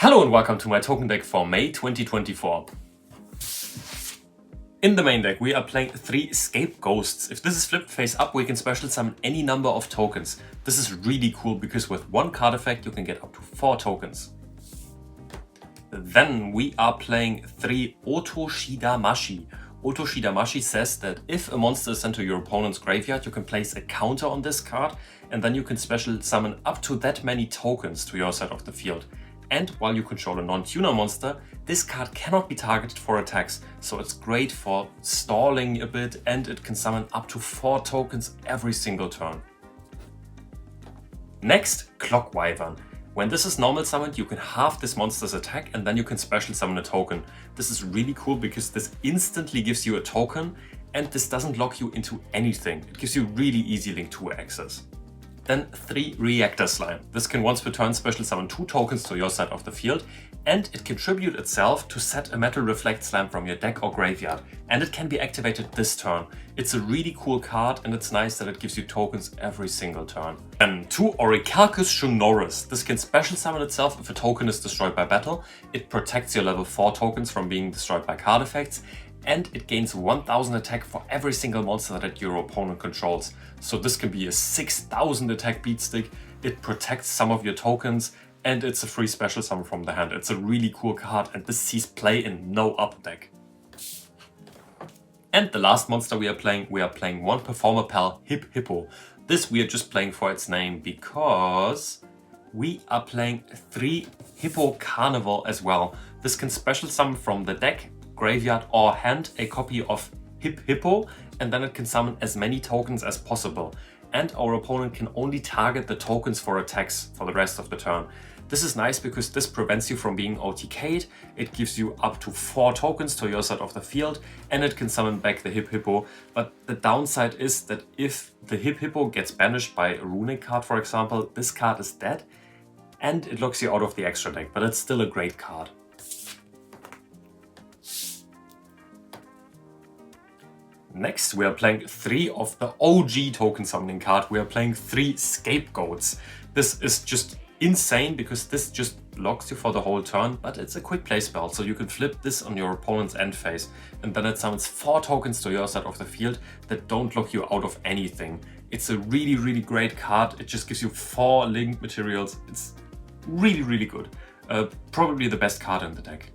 Hello and welcome to my token deck for May 2024. In the main deck we are playing 3 Scapegoats. If this is flipped face up, we can special summon any number of tokens. This is really cool because with one card effect you can get up to 4 tokens. Then we are playing 3 Otoshidamashi. Otoshidamashi says that if a monster is sent to your opponent's graveyard, you can place a counter on this card and then you can special summon up to that many tokens to your side of the field. And while you control a non-tuner monster, this card cannot be targeted for attacks, so it's great for stalling a bit and it can summon up to 4 tokens every single turn. Next, Clock Wyvern. When this is normal summoned, you can halve this monster's attack and then you can special summon a token. This is really cool because this instantly gives you a token and this doesn't lock you into anything. It gives you really easy Link 2 access. Then 3 Reactor Slime. This can once per turn special summon 2 tokens to your side of the field, and it can tribute itself to set a Metal Reflect Slime from your deck or graveyard, and it can be activated this turn. It's a really cool card and it's nice that it gives you tokens every single turn. Then 2 Orichalcus Shunnoris. This can special summon itself if a token is destroyed by battle. It protects your level 4 tokens from being destroyed by card effects, and it gains 1000 attack for every single monster that your opponent controls. So this can be a 6000 attack beatstick, it protects some of your tokens, and it's a free special summon from the hand. It's a really cool card and this sees play in no other deck. And the last monster we are playing 1 Performer Pal, Hip Hippo. This we are just playing for its name because we are playing 3 Hippo Carnival as well. This can special summon from the deck, graveyard or hand a copy of Hip Hippo, and then it can summon as many tokens as possible. And our opponent can only target the tokens for attacks for the rest of the turn. This is nice because this prevents you from being OTK'd, it gives you up to 4 tokens to your side of the field, and it can summon back the Hip Hippo. But the downside is that if the Hip Hippo gets banished by a runic card, for example, this card is dead and it locks you out of the extra deck, but it's still a great card. Next, we are playing 3 of the OG token summoning card. We are playing 3 Scapegoats. This is just insane because this just locks you for the whole turn, but it's a quick play spell, so you can flip this on your opponent's end phase, and then it summons 4 tokens to your side of the field that don't lock you out of anything. It's a really great card. It just gives you 4 link materials. It's really good. Probably the best card in the deck.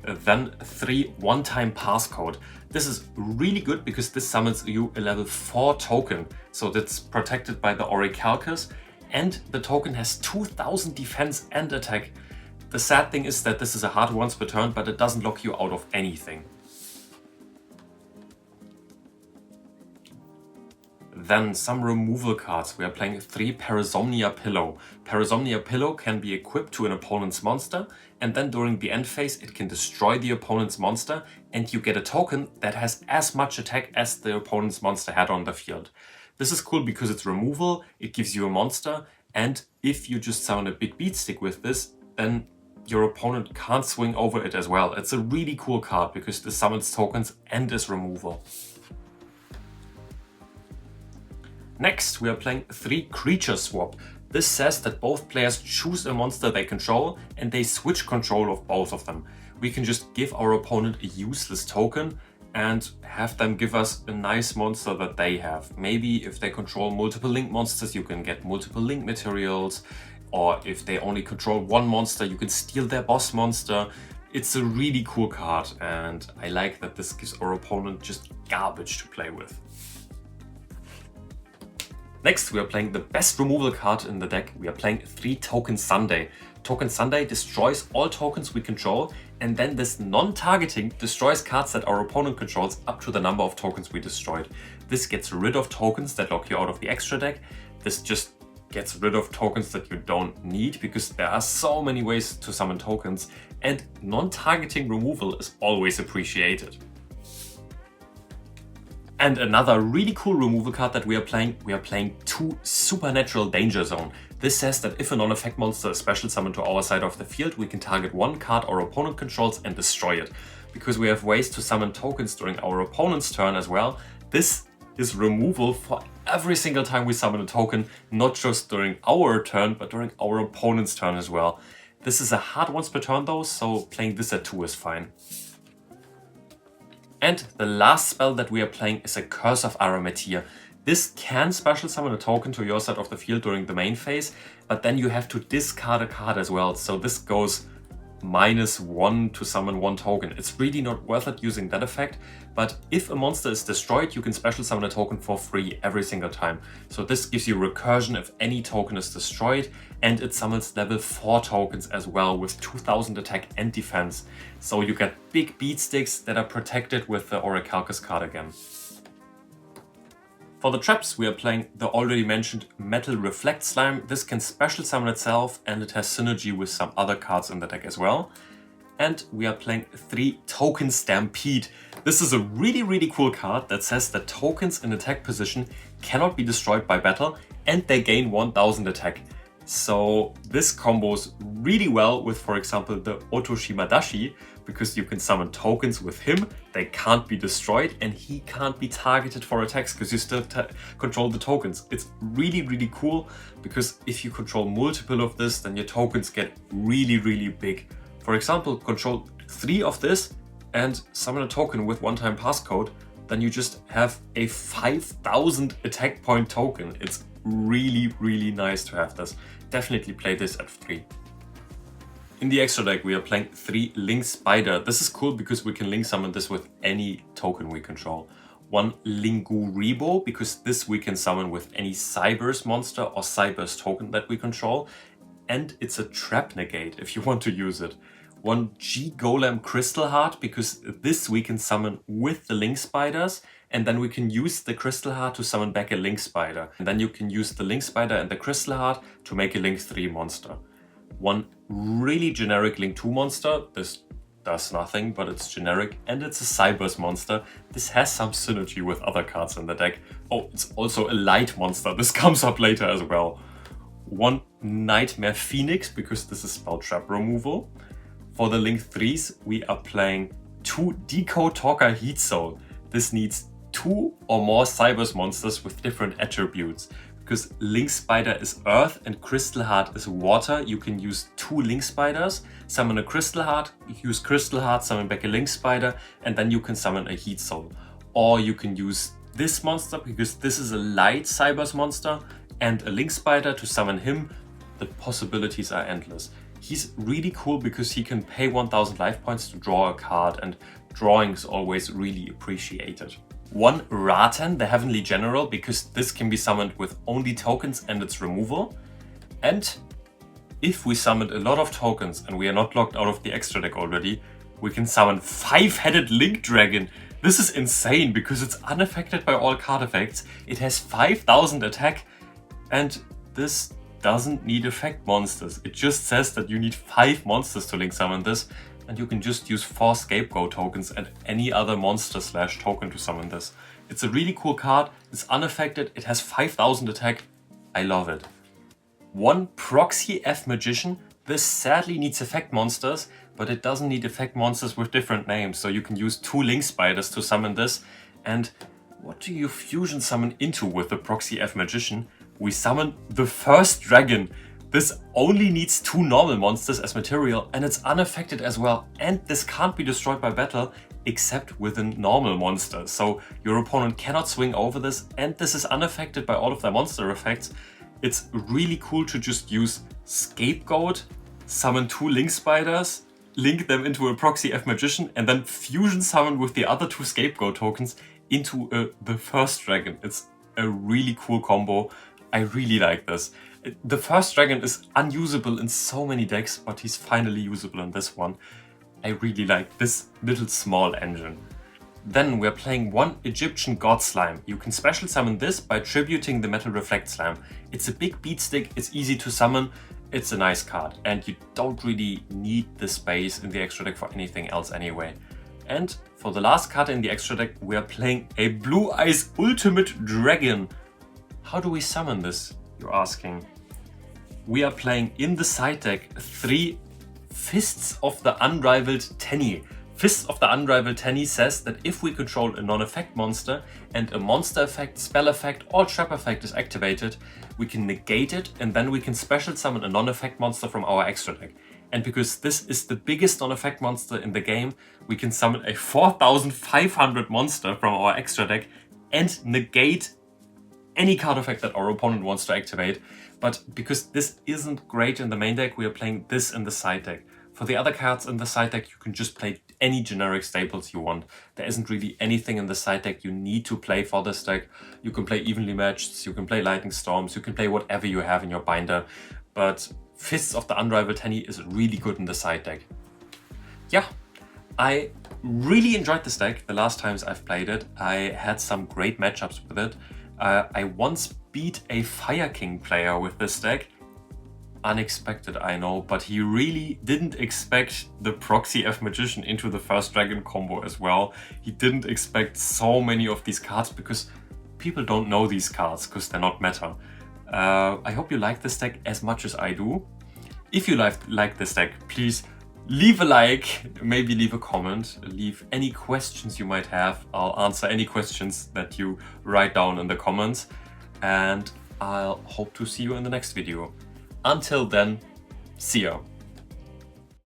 Then 3 one-time passcode. This is really good because this summons you a level 4 token, so that's protected by the Orichalcus, and the token has 2000 defense and attack. The sad thing is that this is a hard once per turn, but it doesn't lock you out of anything. Then some removal cards. We are playing 3 Parasomnia Pillow. Parasomnia Pillow can be equipped to an opponent's monster, and then during the end phase it can destroy the opponent's monster and you get a token that has as much attack as the opponent's monster had on the field. This is cool because it's removal, it gives you a monster, and if you just summon a big beatstick with this, then your opponent can't swing over it as well. It's a really cool card because this summons tokens and is removal. Next, we are playing 3 Creature Swap. This says that both players choose a monster they control and they switch control of both of them. We can just give our opponent a useless token and have them give us a nice monster that they have. Maybe if they control multiple link monsters, you can get multiple link materials, or if they only control one monster, you can steal their boss monster. It's a really cool card and I like that this gives our opponent just garbage to play with. Next, we are playing the best removal card in the deck. We are playing 3 Token Sunday. Token Sunday destroys all tokens we control, and then this non-targeting destroys cards that our opponent controls up to the number of tokens we destroyed. This gets rid of tokens that lock you out of the extra deck. This just gets rid of tokens that you don't need because there are so many ways to summon tokens, and non-targeting removal is always appreciated. And another really cool removal card that we are playing 2 Supernatural Danger Zone. This says that if a non-effect monster is special summoned to our side of the field, we can target 1 card our opponent controls and destroy it. Because we have ways to summon tokens during our opponent's turn as well, this is removal for every single time we summon a token, not just during our turn, but during our opponent's turn as well. This is a hard once per turn though, so playing this at 2 is fine. And the last spell that we are playing is a Curse of Arametia. This can special summon a token to your side of the field during the main phase, but then you have to discard a card as well. So this goes -1 to summon 1 token. It's really not worth it using that effect, but if a monster is destroyed, you can special summon a token for free every single time. So this gives you recursion if any token is destroyed, and it summons level 4 tokens as well with 2000 attack and defense. So you get big beatsticks that are protected with the Orichalcus card again. For the traps, we are playing the already mentioned Metal Reflect Slime. This can special summon itself, and it has synergy with some other cards in the deck as well. And we are playing 3 Token Stampede. This is a really cool card that says that tokens in attack position cannot be destroyed by battle, and they gain 1000 attack. So this combos really well with, for example, the Otoshimadashi, because you can summon tokens with him, they can't be destroyed, and he can't be targeted for attacks because you still control the tokens. It's really cool, because if you control multiple of this, then your tokens get really big. For example, control 3 of this and summon a token with one-time passcode, then you just have a 5000 attack point token. It's really nice to have this. Definitely play this at 3. In the extra deck, we are playing 3 Link Spider. This is cool because we can link summon this with any token we control. 1 Linguribo, because this we can summon with any Cyberse monster or Cyberse token that we control. And it's a trap negate if you want to use it. 1 G-Golem Crystal Heart, because this we can summon with the Link Spiders, and then we can use the Crystal Heart to summon back a Link Spider. And then you can use the Link Spider and the Crystal Heart to make a Link 3 monster. 1 really generic Link 2 monster. This does nothing, but it's generic, and it's a Cyberse monster. This has some synergy with other cards in the deck. Oh, it's also a light monster. This comes up later as well. 1 Nightmare Phoenix, because this is spell trap removal. For the Link 3s, we are playing 2 Decode Talker Heat Soul. This needs 2 or more Cyberse monsters with different attributes. Because Link Spider is Earth and Crystal Heart is Water, you can use 2 Link Spiders, summon a Crystal Heart, use Crystal Heart, summon back a Link Spider, and then you can summon a Heat Soul. Or you can use this monster, because this is a light Cyberse monster, and a Link Spider to summon him. The possibilities are endless. He's really cool because he can pay 1000 life points to draw a card, and drawing is always really appreciated. 1 Raten, the Heavenly General, because this can be summoned with only tokens and its removal. And if we summoned a lot of tokens and we are not locked out of the extra deck already, we can summon 5-headed Link Dragon. This is insane because it's unaffected by all card effects. It has 5000 attack, and this doesn't need effect monsters. It just says that you need 5 monsters to link summon this, and you can just use 4 Scapegoat tokens and any other monster / token to summon this. It's a really cool card, it's unaffected, it has 5000 attack, I love it. 1 Proxy F Magician, this sadly needs effect monsters, but it doesn't need effect monsters with different names, so you can use 2 Link Spiders to summon this. And what do you fusion summon into with the Proxy F Magician? We summon the first dragon. This only needs 2 normal monsters as material, and it's unaffected as well, and this can't be destroyed by battle except with a normal monster. So your opponent cannot swing over this, and this is unaffected by all of their monster effects. It's really cool to just use Scapegoat, summon 2 Link Spiders, link them into a Proxy F Magician, and then fusion summon with the other 2 Scapegoat tokens into the first dragon. It's a really cool combo. I really like this. The first dragon is unusable in so many decks, but he's finally usable in this one. I really like this little small engine. Then we're playing 1 Egyptian God Slime. You can special summon this by tributing the Metal Reflect Slime. It's a big beatstick, it's easy to summon, it's a nice card, and you don't really need the space in the extra deck for anything else anyway. And for the last card in the extra deck, we are playing a Blue Eyes Ultimate Dragon. How do we summon this, you're asking? We are playing in the side deck 3 Fists of the Unrivaled Tenny. Fists of the Unrivaled Tenny says that if we control a non-effect monster and a monster effect, spell effect or trap effect is activated, we can negate it, and then we can special summon a non-effect monster from our extra deck. And because this is the biggest non-effect monster in the game, we can summon a 4500 monster from our extra deck and negate any card effect that our opponent wants to activate. But because this isn't great in the main deck, we are playing this in the side deck. For the other cards in the side deck, you can just play any generic staples you want. There isn't really anything in the side deck you need to play for this deck. You can play evenly matched, you can play lightning storms, you can play whatever you have in your binder. But Fists of the Unrivaled Tenny is really good in the side deck. Yeah, I really enjoyed this deck the last times I've played it. I had some great matchups with it. I once beat a Fire King player with this deck. Unexpected, I know, but he really didn't expect the Proxy F Magician into the first dragon combo as well. He didn't expect so many of these cards because people don't know these cards because they're not meta. I hope you like this deck as much as I do. If you like this deck, please leave a like, maybe leave a comment, leave any questions you might have. I'll answer any questions that you write down in the comments, and I'll hope to see you in the next video. Until then, see ya!